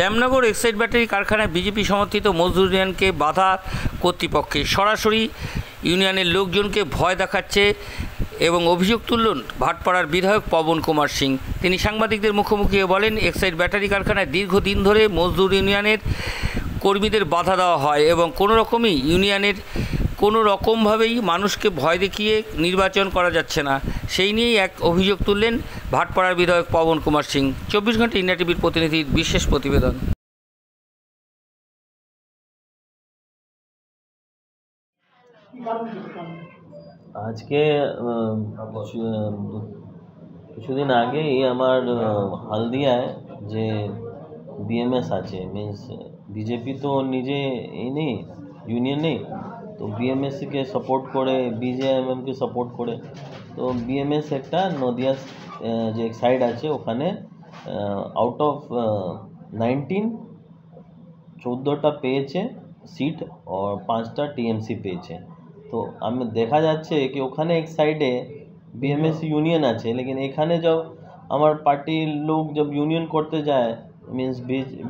Shyamnagar Exide battery কারখানায় BJP সমর্থিত মজদুর ইউনিয়নকে বাধা কর্তৃপক্ষে সরাসরি ইউনিয়নের লোকজনকে ভয় দেখাচ্ছে এবং অভিযোগ তুললেন ভাটপাড়ার বিধায়ক পবন কুমার সিং। তিনি সাংবাদিকদের মুখোমুখি বলেন, এক্সাইড ব্যাটারি কারখানায় দীর্ঘদিন ধরে মজদুর ইউনিয়নের কর্মীদের বাধা দেওয়া হয় এবং কোনো রকমভাবেই মানুষকে ভয় দেখিয়ে নির্বাচন করা যাচ্ছে না। সেই নিয়েই এক অভিযোগ তুললেন ভাটপাড়ার বিধায়ক পবন কুমার সিং। 24 ঘন্টা ইন্ডিয়া টিভির প্রতিনিধির বিশেষ প্রতিবেদন। আজকে কিছুদিন আগেই আমার হলদিয়ায় যে বিএমএস আছে, মিনস বিজেপি তো নিজে নেই, ইউনিয়ন নেই, তো বিএমএসকে সাপোর্ট করে, বিজেএমএমকে সাপোর্ট করে। তো বিএমএস একটা নদিয়া যে সাইড আছে ওখানে আউট অফ 19 14টা পেয়েছে সিট আর 5টা টিএমসি পেয়েছে। তো আমি দেখা যাচ্ছে কি ওখানে এক সাইডে बीएमएस यूनियन আছে, लेकिन এখানে जब আমার পার্টির লোক जब यूनियन করতে যায়, মিন্স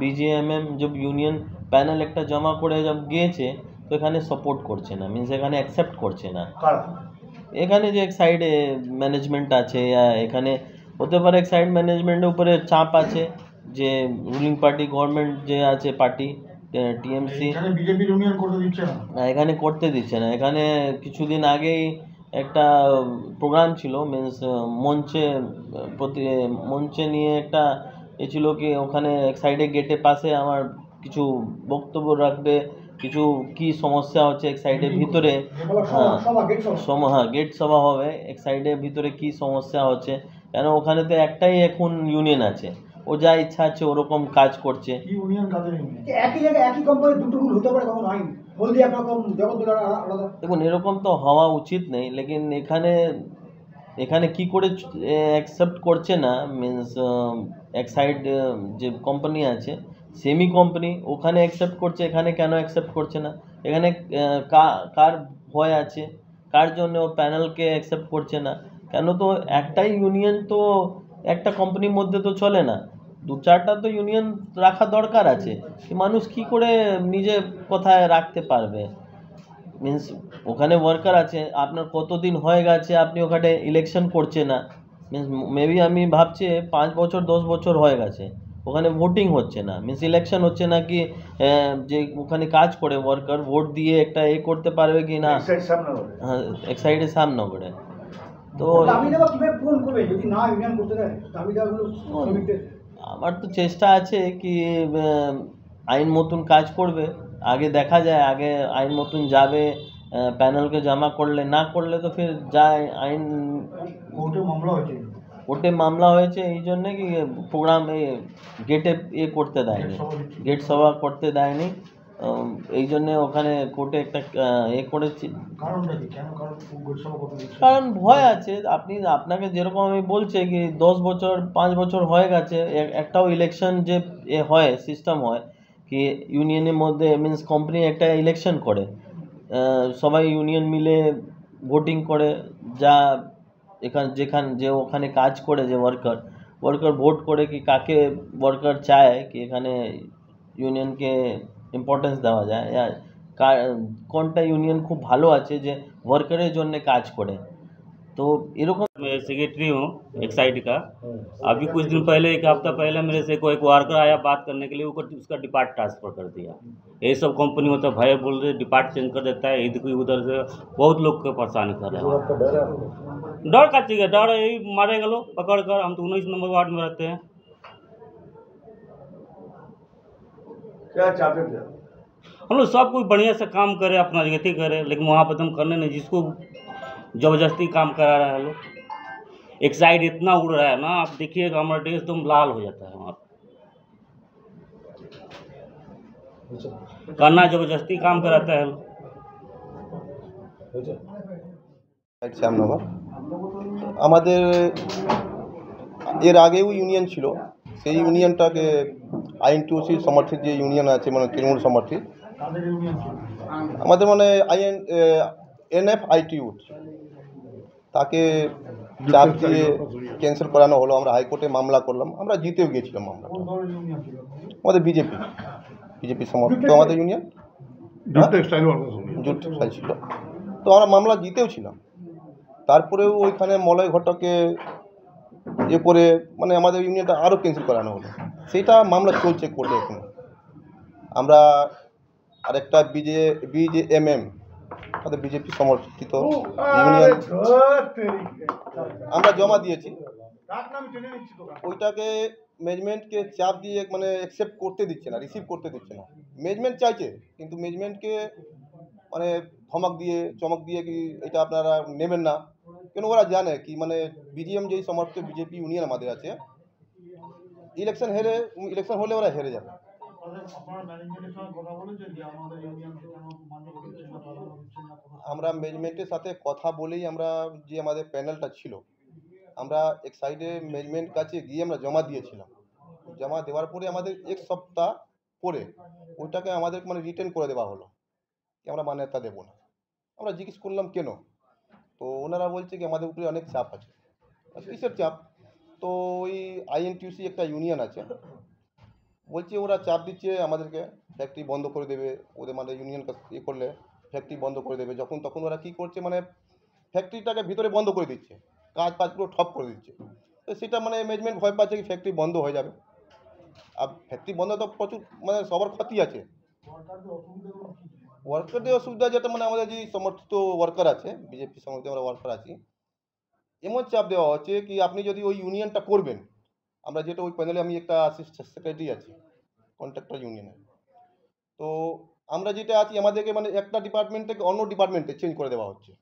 বিজিএমএম जब यूनियन প্যানেল একটা জমা করে जब গিয়েছে, তো এখানে সাপোর্ট করছে না, মিন্স এখানে অ্যাকসেপ্ট করছে না। এখানে যে এক সাইডে ম্যানেজমেন্ট আছে, এখানে হতে পারে এক সাইড ম্যানেজমেন্টের উপরে চাপ আছে, যে রুলিং পার্টি গভর্নমেন্ট যে আছে পার্টি টিএমসি, এখানে বিজেপি ইউনিয়ন করতে দিচ্ছে না, এখানে করতে দিচ্ছে না। এখানে কিছুদিন আগেই একটা প্রোগ্রাম ছিল, মিন্স মঞ্চে নিয়ে একটা এ ছিল কি ওখানে এক সাইডে গেটের পাশে আমার কিছু বক্তব্য রাখবে, কিছু কি সমস্যা হচ্ছে এক সাইডের ভিতরে, গেট সভা হবে, এক সাইডের ভিতরে কি সমস্যা হচ্ছে, কেন ওখানে তো একটাই এখন ইউনিয়ন আছে, ও যা ইচ্ছা আছে ওরকম কাজ করছে। দেখুন এরকম তো হওয়া উচিত নেই, লেকিন এখানে কি করে অ্যাকসেপ্ট করছে না, মিন্স এক সাইড যে কোম্পানি আছে সেমি কোম্পানি ওখানে অ্যাকসেপ্ট করছে, এখানে কেন অ্যাকসেপ্ট করছে না? এখানে কার ভয় আছে, কার জন্য ও প্যানেলকে অ্যাকসেপ্ট করছে না? কেন তো একটাই ইউনিয়ন তো একটা কোম্পানির মধ্যে তো চলে না, 2-4টা তো ইউনিয়ন রাখা দরকার আছে। মানুষ কি করে নিজে কোথায় রাখতে পারবে? মিন্স ওখানে ওয়ার্কার আছে, আপনার কতদিন হয়ে গেছে আপনি ওখানে ইলেকশন করছে না, মিন্স মেবি আমি ভাবছি 5 বছর 10 বছর হয়ে গেছে ওখানে ভোটিং হচ্ছে না, মিন্স ইলেকশন হচ্ছে না, কি যে ওখানে কাজ করে ওয়ার্কার ভোট দিয়ে একটা করতে পারবে কি না, হ্যাঁ এক সাইডে সামনে করে। তো আমার তো চেষ্টা আছে কি আইন মতন কাজ করবে, আগে দেখা যায়, আগে আইন মতন যাবে, প্যানেলকে জমা করলে, না করলে তো ফির যায় আইন। কোর্টে মামলা হয়েছে এই জন্যে কি প্রোগ্রাম গেটে করতে দেয়নি, গেট সভা করতে দেয়নি, এই জন্যে ওখানে কোর্টে একটা করেছি। কারণ ভয় আছে, আপনাকে যেরকম আমি বলছি কি 10 বছর 5 বছর হয়ে গেছে একটাও ইলেকশন যে হয় সিস্টেম হয় কি ইউনিয়নের মধ্যে, মিন্স কোম্পানি একটা ইলেকশন করে, সবাই ইউনিয়ন মিলে ভোটিং করে, যা যে ওখানে কাজ করে যে ওয়ার্কার ভোট করে কি কাকে ওয়ার্কার চায় কি এখানে ইউনিয়নকে ইম্পর্টেন্স দেওয়া যায়, কোনটা ইউনিয়ন খুব ভালো আছে যে ওয়ার্কারের জন্য কাজ করে। तो এরকম मैं सेक्रेटरी हूँ एक साइड का। अभी कुछ दिन पहले, एक हफ्ता पहले मेरे से कोई वर्कर आया बात करने के लिए, उसका डिपार्ट ट्रांसफ़र कर दिया। यही सब कंपनी होता है, भय बोल रहे डिपार्ट चेंज कर देता है, उधर से बहुत लोग को परेशानी कर रहे हैं। डर का चीज़ है, डर यही मारेगा लोग पकड़ कर। हम तो 19 नंबर वार्ड में रहते हैं। क्या चाहते थे? हम लोग सब कुछ बढ़िया से काम करे, अपना जगती करे, लेकिन वहाँ पर हम करने नहीं, जिसको जबरदस्ती काम करा रहा है लोग। एक साइड इतना उड़ रहा है ना, आप देखिएगा हमारा ड्रेस एकदम लाल हो जाता है वहाँ करना, जबरदस्ती काम कराता है लोग। শ্যামনগর আমাদের এর আগেও ইউনিয়ন ছিল, সেই ইউনিয়নটাকে আইএনটিউসি সমর্থিত যে ইউনিয়ন আছে, মানে তৃণমূল সমর্থিত, আমাদের মানে এনএফআইটিউ তাকে চাপ দিয়ে ক্যান্সেল করানো হলো। আমরা হাইকোর্টে মামলা করলাম, আমরা জিতেও গিয়েছিলাম মামলাটা। আমাদের বিজেপি সমর্থিত আমাদের ইউনিয়ন, জুট টেক্সটাইল ছিল। তো আমরা মামলা জিতেও ছিলাম, তারপরেও ওইখানে মলয় ঘটককে করে মানে আমাদের ইউনিয়নটা আরও ক্যান্সেল করানো হলো। সেটা মামলা চলছে কোর্টে এখনো। আমরা আরেকটা বিজেএমএম আমাদের বিজেপি সমর্থিত ইউনিয়ন আমরা জমা দিয়েছি, ওইটাকে ম্যানেজমেন্টকে চাপ দিয়ে মানে অ্যাকসেপ্ট করতে দিচ্ছে না, রিসিভ করতে দিচ্ছে না। ম্যানেজমেন্ট চাইছে, কিন্তু ম্যানেজমেন্টকে মানে চমক দিয়ে কি এটা আপনারা নেবেন না, কেন ওরা জানে কি মানে বিজিএম যেই সমর্থিত বিজেপি ইউনিয়ন আমাদের আছে, ইলেকশন হলে ওরা হেরে যাবে। আমরা ম্যানেজমেন্টের সাথে কথা বলেই আমরা যে আমাদের প্যানেলটা ছিল, আমরা এক সাইডে ম্যানেজমেন্ট কাছে গিয়ে আমরা জমা দিয়েছিলাম। জমা দেওয়ার পরে আমাদের এক সপ্তাহ পরে ওইটাকে আমাদের মানে রিটার্ন করে দেওয়া হলো কি আমরা মান্যতা দেবো না। আমরা জিজ্ঞেস করলাম কেন, তো ওনারা বলছে কি আমাদের উপরে অনেক চাপ আছে। কিসের চাপ? তো ওই আইএনটিউসি একটা ইউনিয়ন আছে, বলছে ওরা চাপ দিচ্ছে আমাদেরকে, ফ্যাক্টরি বন্ধ করে দেবে, ওদের মানে ইউনিয়ন করলে ফ্যাক্টরি বন্ধ করে দেবে। যখন তখন ওরা কী করছে মানে ফ্যাক্টরিটাকে ভিতরে বন্ধ করে দিচ্ছে, কাজ পুরো ঠপ করে দিচ্ছে। তো সেটা মানে ম্যানেজমেন্ট ভয় পাচ্ছে কি ফ্যাক্টরি বন্ধ হয়ে যাবে। আর ফ্যাক্টরি বন্ধ তো প্রচুর মানে সবার ক্ষতি আছে। ওয়ার্কারদের অসুবিধা যেটা মানে আমাদের যে সমর্থিত ওয়ার্কার আছে, বিজেপি সমর্থিত আমরা ওয়ার্কার আছি, এমন চাপ দেওয়া হচ্ছে কি আপনি যদি ওই ইউনিয়নটা করবেন, আমরা যেটা ওই প্যানেলে আমি একটা সেক্রেটারি আছি কন্ট্রাক্টর ইউনিয়নের, তো আমরা যেটা আছি আমাদেরকে মানে একটা ডিপার্টমেন্ট থেকে অন্য ডিপার্টমেন্টে চেঞ্জ করে দেওয়া হচ্ছে,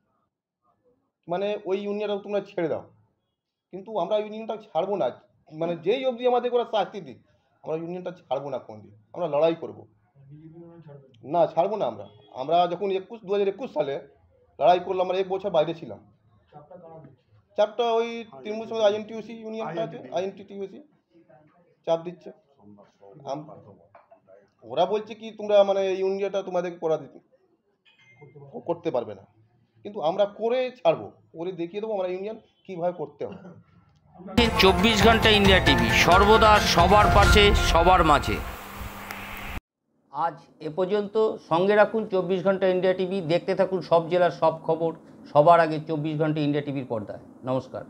মানে ওই ইউনিয়নটা তোমরা ছেড়ে দাও। কিন্তু আমরা ইউনিয়নটা ছাড়বো না, মানে যেই অবধি আমাদের করে শাস্তি দিই আমরা ইউনিয়নটা ছাড়বো না কোনদিন, আমরা লড়াই করব না, ছাড়বো না। আমরা যখন 2021 সালে লড়াই করলাম, আমরা 1 বছর বাইরে ছিলাম। চাপটা ওই তৃণমূল সঙ্গে আইএনটিউসি ইউনিয়নটা আছে, আইএনটিটিউসি চাপ দিচ্ছে। ওরা বলছে কি তোমরা মানে ইউনিয়নটা তোমাদের করতে পারবে না, কিন্তু আমরা করে ছাড়বো, করে দেখিয়ে দেবো আমরা ইউনিয়ন কীভাবে করতে হবে। 24 ঘন্টা ইন্ডিয়া টিভি, সর্বদা সবার পাশে সবার মাঝে। আজ এ পর্যন্ত। সঙ্গে রাখুন 24 ঘন্টা ইন্ডিয়া টিভি, দেখতে থাকুন সব জেলার সব খবর সবার আগে 24 ঘন্টা ইন্ডিয়া টিভির পর্দায়। নমস্কার।